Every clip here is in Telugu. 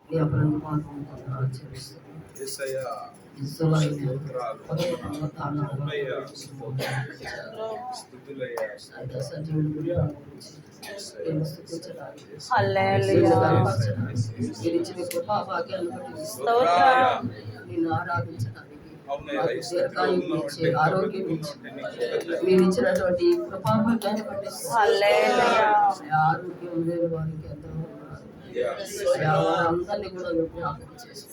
నీ అపరంధ పాపం వందనాలు చెల్లిస్తున్నాను. నిన్ను ఆరాధించడానికి దీర్ఘాయువు ఇచ్చి ఆరోగ్యం ఇచ్చి మీరు ఇచ్చినటువంటి కృపాభాగ్యాన్ని బట్టి ఆరోగ్యం లేని వారికి ఎంతో వారందరినీ కూడా జ్ఞాపకం చేసి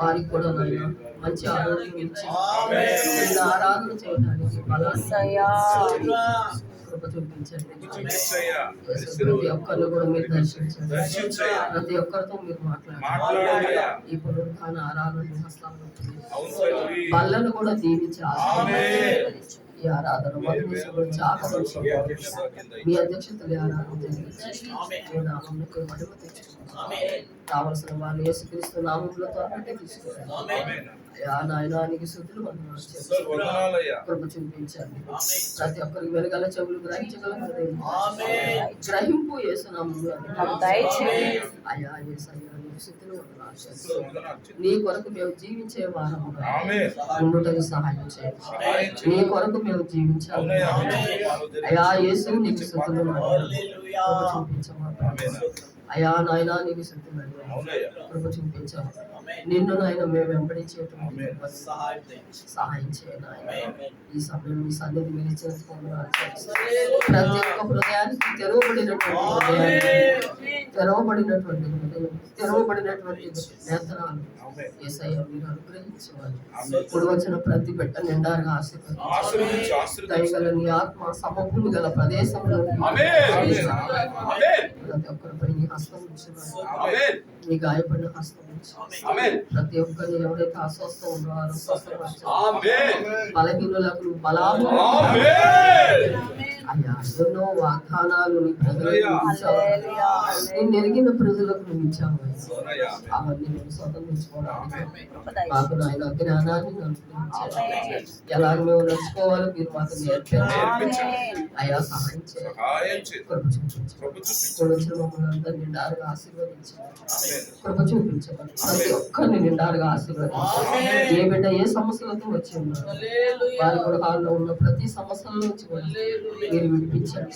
వారికి కూడా మంచి ఆరోగ్యం ఇచ్చి ఆరాధన చేయడానికి కృప చూపించండి. ప్రతి ఒక్కరిని కూడా మీరు దర్శించండి. ప్రతి ఒక్కరితో మీరు మాట్లాడండి. ఈ పునరుత్థాన ఆరాధన హస్తాలను బల్లను కూడా దీవించి ఈ ఆరాధన మీ అధ్యక్షతలు ఆరాధన కావలసిన వాళ్ళు యేసుక్రీస్తు నామములో త్వరగా తీసుకురండి. నాయనానికి శుద్ధులు కృప చూపించండి. ప్రతి ఒక్కరికి వెలగల చెవులు గ్రహించగల గ్రహింపు యేసునామములో అయ్యా యేసయ్యా నీ కొరకు మేము జీవించే వారముగా ఉండుటకు సహాయం చేయండి. నీ కొరకు మేము జీవించాలి. అయా యేసు నీకు స్తుతులు చూపించమా అయా నాయనా నీకు స్తుతులు కృప చూపించాము. నిన్ను నాయన మేము వెంబడించేటువంటి సహాయం చేయాలి. ఈ సమయం మీ సన్నిధి మీరు చేసుకోవాలి. ప్రతి ఒక్క హృదయానికి తెరవబడినటువంటి నేత్రాలు యేసయ్య మీరు అనుగ్రహించేవారు. ఇప్పుడు వచ్చిన ప్రతి బిడ్డ నిండారుగా ఆశీర్వదించు. దయగల నీ ఆత్మ సమభూమి గల ప్రదేశంలో ప్రతి ఒక్కరిపై నీ హస్తం ఉంచున్నారు. నీ గాయపడిన హస్తం ప్రతి ఒక్కరిని ఎవరైతే అస్వస్థం ఉన్నారో బలహీనులకు బలాలు అయ్యా ఎన్నో వాగ్దానాలు నీ ప్రజలకు నేను ఎరిగిన ప్రజలకు నువ్వు ఇచ్చావు. అవన్నీ మేము స్వతంత్రించుకోవడానికి మాకు నాయన జ్ఞానాన్ని ఎలా మేము నడుచుకోవాలో మీరు మాకు నేర్పించండి. అయ్యా సహాయం చేయండి. కృప చూపించండి. మమ్మల్ని అందరూ నిండారుగా ఆశీర్వదించండి. కృప చూపించండి. ప్రతి ఒక్కరిని నిండారుగా ఆశీర్వదించండి. ఏ బిడ్డ ఏ సమస్యలతో వచ్చి ఉన్నారు వారి గృహాల్లో ఉన్న ప్రతి సమస్యల నుంచి మీరు విడిపించండి.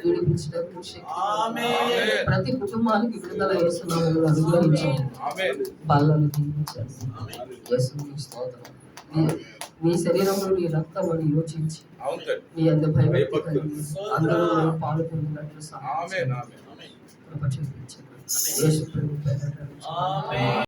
విడిపించడానికి ప్రతి కుటుంబానికి విడుదల యేసునామములో అనుగ్రహించండి. బల్లను దీవించండి. యేసుని స్తోత్రం. నీ శరీరంలో నీ రక్తం అని యోచించి నీ అందు భయభక్తి కలిగి అందరూ పాలు పొందినట్లు సహాయం కృప చూపించండి. యేసు ప్రభువు పేరిట